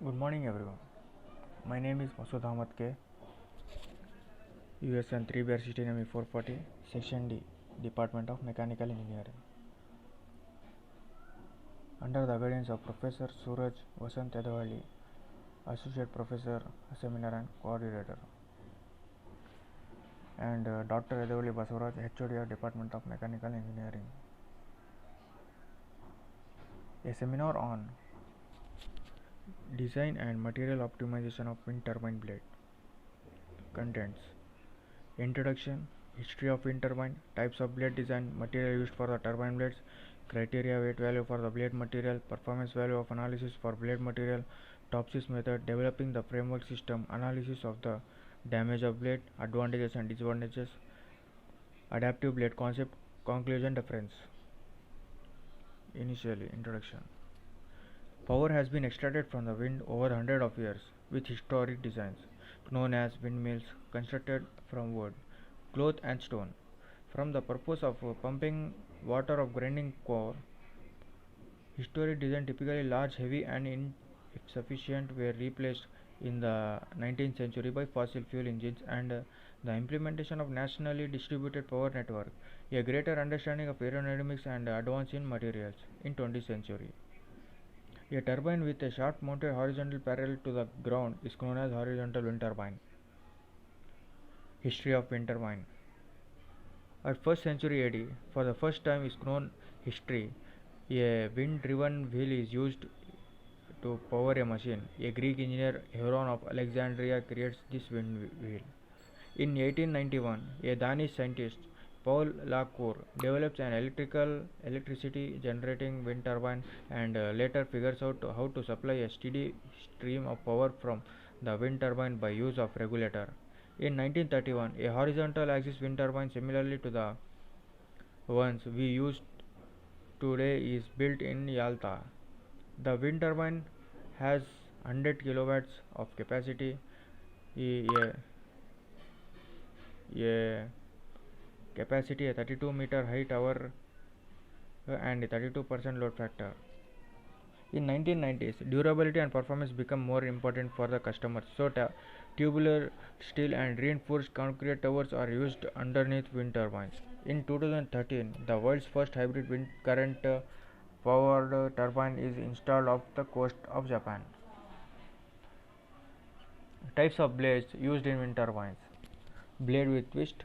Good morning, everyone. My name is Masood Ahmad K. USN 3BR16ME 440, Section D, Department of Mechanical Engineering. Under the guidance of Professor Suraj Vasant Edavalli, Associate Professor, Seminar and Coordinator, and Dr. Edavalli Basavaraj, HOD, Department of Mechanical Engineering. A seminar on design and material optimization of wind turbine blade. Contents: Introduction, history of wind turbine, types of blade design, material used for the turbine blades, criteria weight value for the blade material, performance value of analysis for blade material, Topsys method, developing the framework system, analysis of the damage of blade, advantages and disadvantages, adaptive blade concept, conclusion, difference. Initially, introduction. Power has been extracted from the wind over hundreds of years with historic designs known as windmills constructed from wood, cloth and stone. From the purpose of pumping water of grinding core, historic design typically large, heavy and insufficient were replaced in the 19th century by fossil fuel engines and the implementation of nationally distributed power network, a greater understanding of aerodynamics and advance in materials in 20th century. A turbine with a shaft mounted horizontal parallel to the ground is known as horizontal wind turbine. History of wind turbine. At 1st century AD, for the first time is known history, a wind-driven wheel is used to power a machine. A Greek engineer, Heron of Alexandria, creates this wind wheel. In 1891, a Danish scientist, Paul Lacour, develops an electricity generating wind turbine and later figures out how to supply a steady stream of power from the wind turbine by use of regulator. In 1931, a horizontal axis wind turbine similarly to the ones we use today is built in Yalta. The wind turbine has 100 kilowatts of capacity, a capacity, a 32-meter high tower, and a 32% load factor. In 1990s, durability and performance become more important for the customers, so tubular steel and reinforced concrete towers are used underneath wind turbines. In 2013, the world's first hybrid wind current powered turbine is installed off the coast of Japan. Types of blades used in wind turbines: blade with twist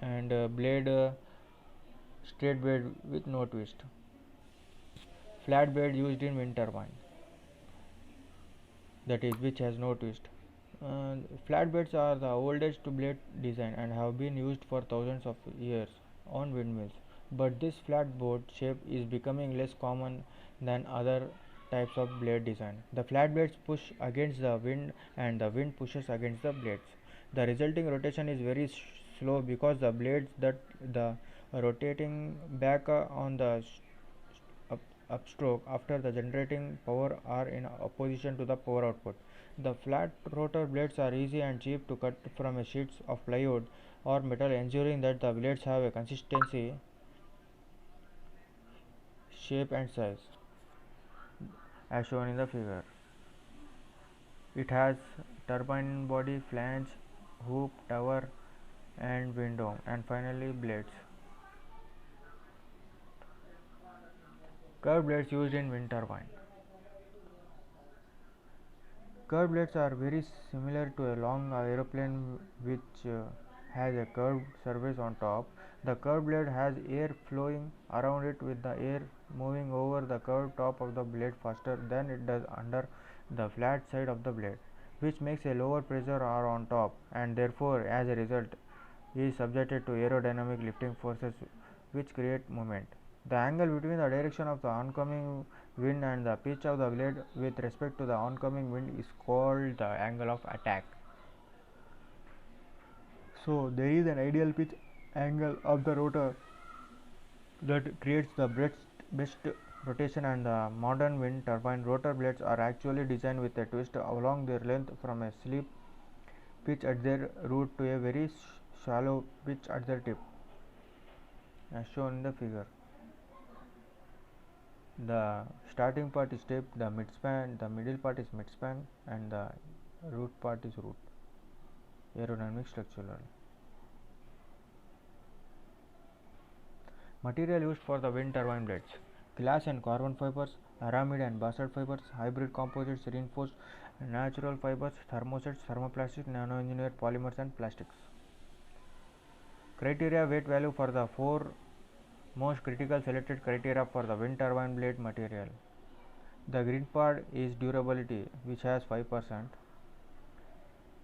and blade straight blade with no twist. Flat blade used in wind turbine, that is which has no twist. Flat blades are the oldest blade design and have been used for thousands of years on windmills, but this flat board shape is becoming less common than other types of blade design. The flat blades push against the wind and the wind pushes against the blades. The resulting rotation is very slow because the blades that the rotating back on the upstroke after the generating power are in opposition to the power output. The flat rotor blades are easy and cheap to cut from sheets of plywood or metal, ensuring that the blades have a consistency, shape and size as shown in the figure. It has turbine body, flange, hoop, tower and wind dome, and finally blades. Curved blades used in wind turbine. Curved blades are very similar to a long aeroplane which has a curved surface on top. The curved blade has air flowing around it with the air moving over the curved top of the blade faster than it does under the flat side of the blade, which makes a lower pressure are on top and therefore as a result is subjected to aerodynamic lifting forces which create movement. The angle between the direction of the oncoming wind and the pitch of the blade with respect to the oncoming wind is called the angle of attack. So there is an ideal pitch angle of the rotor that creates the best rotation, and the modern wind turbine rotor blades are actually designed with a twist along their length from a steep pitch at their root to a very shallow pitch at their tip as shown in the figure. The starting part is tip, the midspan, the middle part is midspan, and the root part is root. Aerodynamic structural. Material used for the wind turbine blades: glass and carbon fibers, aramid and basalt fibers, hybrid composites, reinforced natural fibers, thermosets, thermoplastics, nano-engineered polymers, and plastics. Criteria: weight value for the four most critical selected criteria for the wind turbine blade material. The green part is durability, which has 5%,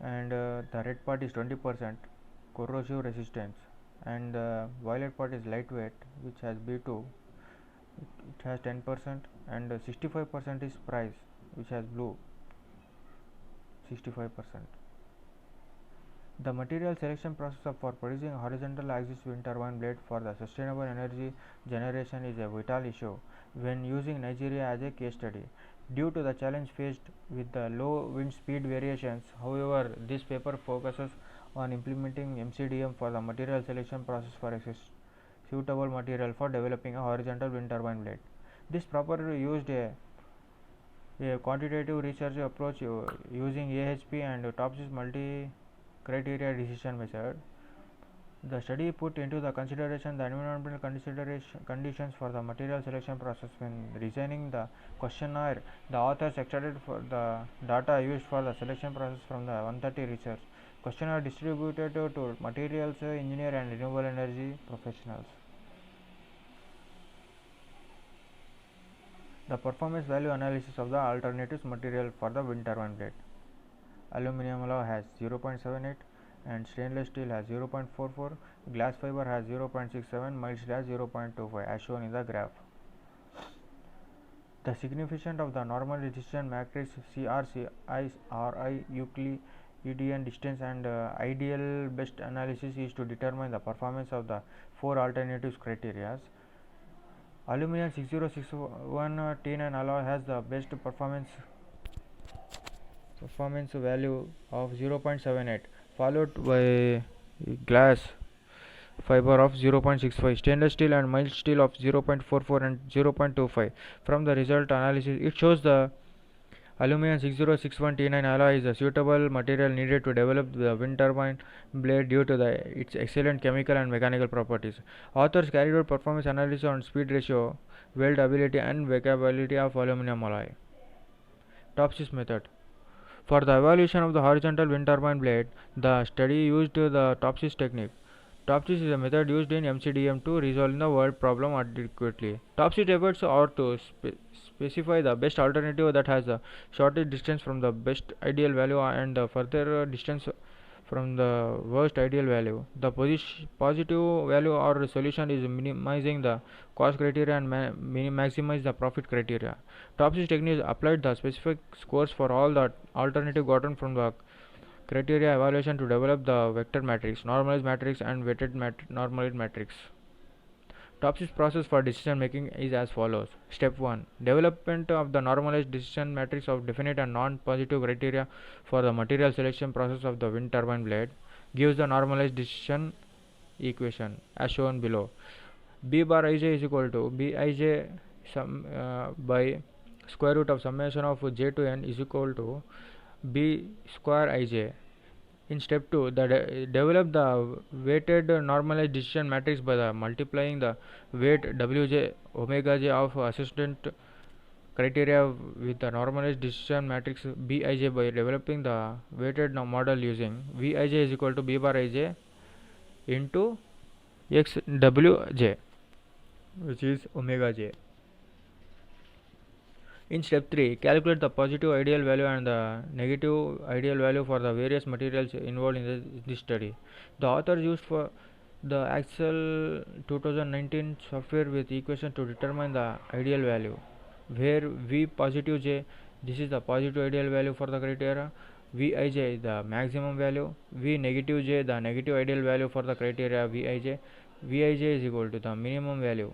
and the red part is 20% corrosive resistance, and the violet part is lightweight, which has B2, it has 10%, and 65% is price, which has blue 65%. The material selection process for producing a horizontal axis wind turbine blade for the sustainable energy generation is a vital issue when using Nigeria as a case study. Due to the challenge faced with the low wind speed variations, however, this paper focuses on implementing MCDM for the material selection process for a suitable material for developing a horizontal wind turbine blade. This paper used a quantitative research approach using AHP and TOPSIS multi-criteria decision method. The study put into the consideration the environmental conditions for the material selection process when designing the questionnaire. The authors extracted for the data used for the selection process from the 130 research questionnaire distributed to materials engineer and renewable energy professionals. The performance value analysis of the alternatives material for the wind turbine blade. Aluminum alloy has 0.78 and stainless steel has 0.44, glass fiber has 0.67, mild steel has 0.25 as shown in the graph. The significance of the normal resistance matrix CRCI Euclidean distance and ideal best analysis is to determine the performance of the four alternatives criteria. Aluminum 6061 T9 alloy has the best performance value of 0.78, followed by glass fiber of 0.65, stainless steel and mild steel of 0.44 and 0.25. From the result analysis, it shows the aluminum 6061 T9 alloy is a suitable material needed to develop the wind turbine blade due to its excellent chemical and mechanical properties. Authors carried out performance analysis on speed ratio, weld ability, and weightability of aluminum alloy. TOPSIS method. For the evaluation of the horizontal wind turbine blade, the study used the TOPSIS technique. TOPSIS is a method used in MCDM to resolve the weld problem adequately. TOPSIS efforts are to specify the best alternative that has the shortest distance from the best ideal value and the further distance from the worst ideal value. The positive value or solution is minimizing the cost criteria and maximize the profit criteria. TOPSIS technique applied the specific scores for all the alternative gotten from the criteria evaluation to develop the vector matrix, normalized matrix, and weighted normalized matrix. TOPSIS process for decision making is as follows. Step 1. Development of the normalized decision matrix of definite and non-positive criteria for the material selection process of the wind turbine blade gives the normalized decision equation as shown below. B bar ij is equal to bij by square root of summation of j to n is equal to b square ij. In step 2, develop the weighted normalized decision matrix by multiplying the weight wj omega j of assessment criteria with the normalized decision matrix bij by developing the weighted model using Vij is equal to b bar ij into xwj, which is omega j. In step 3, calculate the positive ideal value and the negative ideal value for the various materials involved in this study. The author used for the Excel 2019 software with equation to determine the ideal value, where V positive j, this is the positive ideal value for the criteria, Vij is the maximum value, V negative j, the negative ideal value for the criteria Vij, Vij is equal to the minimum value.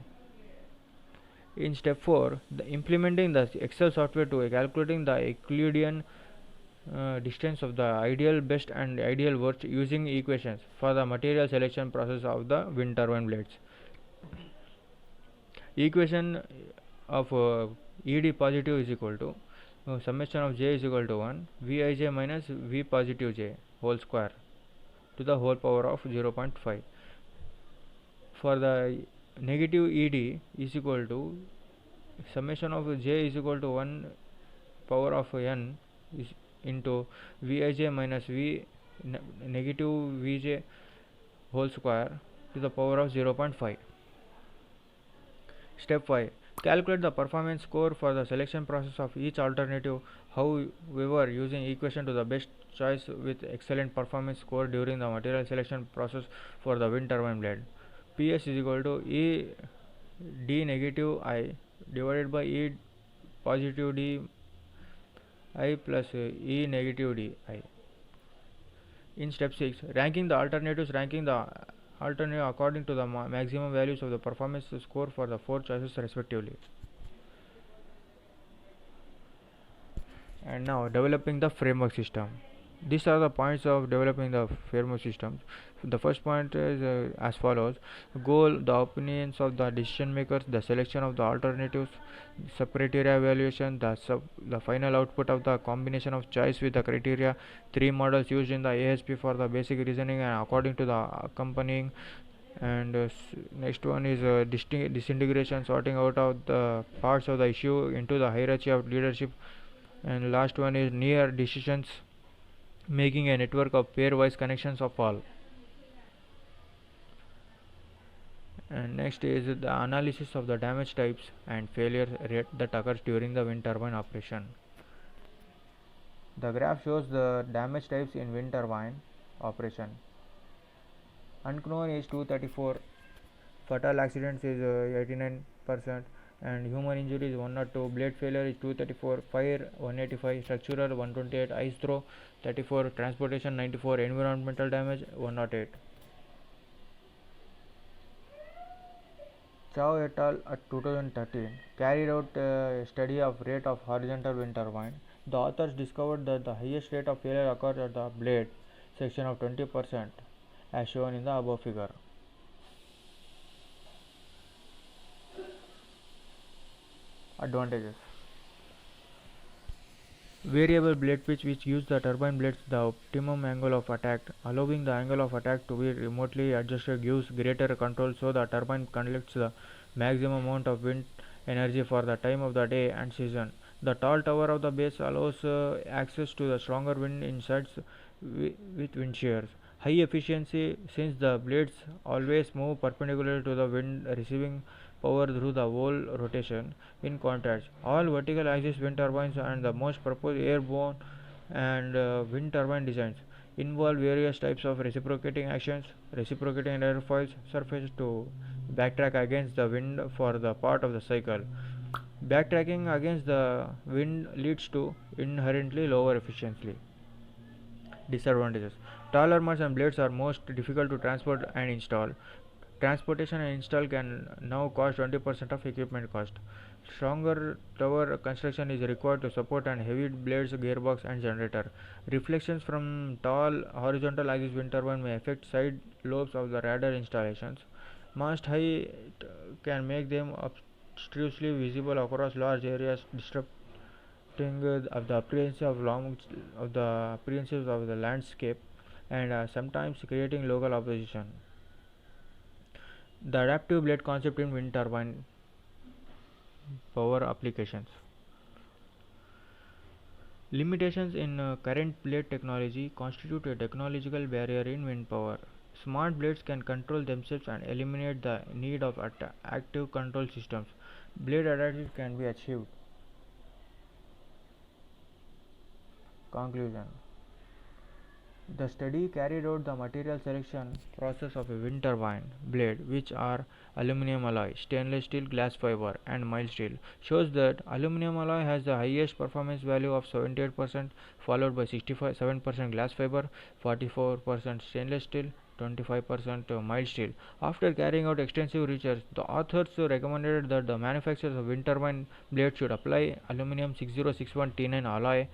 In step 4, implementing the Excel software to calculating the Euclidean distance of the ideal best and ideal worst using equations for the material selection process of the wind turbine blades. Equation of ED positive is equal to summation of J is equal to 1 Vij minus V positive J whole square to the whole power of 0.5. For the negative ED is equal to summation of J is equal to 1 power of n is into Vij minus V negative Vj whole square to the power of 0.5. Step 5. Calculate the performance score for the selection process of each alternative, however using equation to the best choice with excellent performance score during the material selection process for the wind turbine blade. PS is equal to E D negative I divided by E positive D I plus E negative D I. In step 6, ranking the alternatives, ranking the alternative according to the maximum values of the performance score for the 4 choices respectively. And now developing the framework system. These are the points of developing the framework system. The first point is as follows: goal, the opinions of the decision makers, the selection of the alternatives, sub-criteria evaluation, the final output of the combination of choice with the criteria, 3 models used in the ASP for the basic reasoning and according to the accompanying. And next one is disintegration, sorting out of the parts of the issue into the hierarchy of leadership. And last one is near decisions, making a network of pairwise connections of all. And next is the analysis of the damage types and failure rate that occurs during the wind turbine operation. The graph shows the damage types in wind turbine operation. Unknown is 234, fatal accidents is 89%, and human injury is 102, blade failure is 234, fire 185, structural 128, ice throw 34, transportation 94, environmental damage 108. Chow et al. At 2013 carried out a study of rate of horizontal wind turbine. The authors discovered that the highest rate of failure occurs at the blade section of 20%, as shown in the above figure. Advantages: variable blade pitch, which gives the turbine blades the optimum angle of attack. Allowing the angle of attack to be remotely adjusted gives greater control, so the turbine collects the maximum amount of wind energy for the time of the day and season. The tall tower of the base allows access to the stronger wind insides with wind shears. High efficiency, since the blades always move perpendicular to the wind, receiving power through the whole rotation. In contrast, all vertical axis wind turbines and the most proposed airborne and wind turbine designs involve various types of reciprocating actions, reciprocating airfoils surface to backtrack against the wind for the part of the cycle. Backtracking against the wind leads to inherently lower efficiency. Disadvantages: taller muds and blades are most difficult to transport and install. Transportation and install can now cost 20% of equipment cost. Stronger tower construction is required to support and heavy blades, gearbox and generator. Reflections from tall horizontal axis wind turbine may affect side lobes of the radar installations. Mast height can make them obtrusively visible across large areas, disrupting the appearance of the landscape and sometimes creating local opposition. The adaptive blade concept in wind turbine power applications. Limitations in current blade technology constitute a technological barrier in wind power. Smart blades can control themselves and eliminate the need of active control systems. Blade adaptation can be achieved. Conclusion: the study carried out the material selection process of a wind turbine blade, which are aluminum alloy, stainless steel, glass fiber, and mild steel, shows that aluminum alloy has the highest performance value of 78%, followed by 67% glass fiber, 44% stainless steel, 25% mild steel. After carrying out extensive research, the authors recommended that the manufacturers of wind turbine blades should apply aluminum 6061 T9 alloy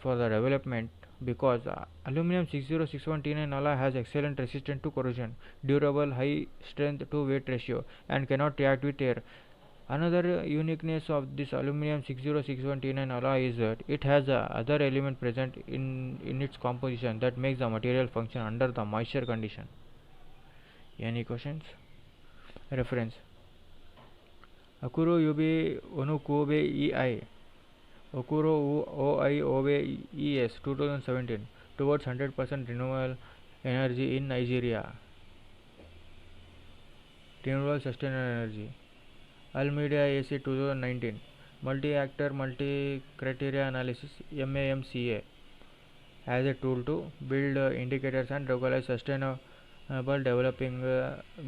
for the development, because aluminum 6061 T9 alloy has excellent resistance to corrosion, durable high strength to weight ratio, and cannot react with air. Another uniqueness of this aluminum 6061 T9 alloy is that it has other element present in its composition that makes the material function under the moisture condition. Any questions? Reference: Akuro Yubi Onukobe EI Okuro OIOBE ES 2017 towards 100% renewable energy in Nigeria. Renewable sustainable energy. Almeida AC 2019 Multi-actor multi-criteria analysis MAMCA as a tool to build indicators and recognize sustainable developing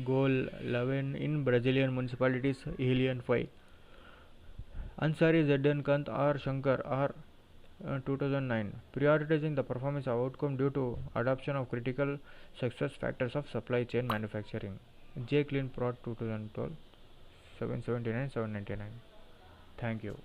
goal 11 in Brazilian municipalities Helian 5. Ansari Zeddan Kant R. Shankar R. 2009 prioritizing the performance of outcome due to adoption of critical success factors of supply chain manufacturing. J. Clean Prod 2012 779 799. Thank you.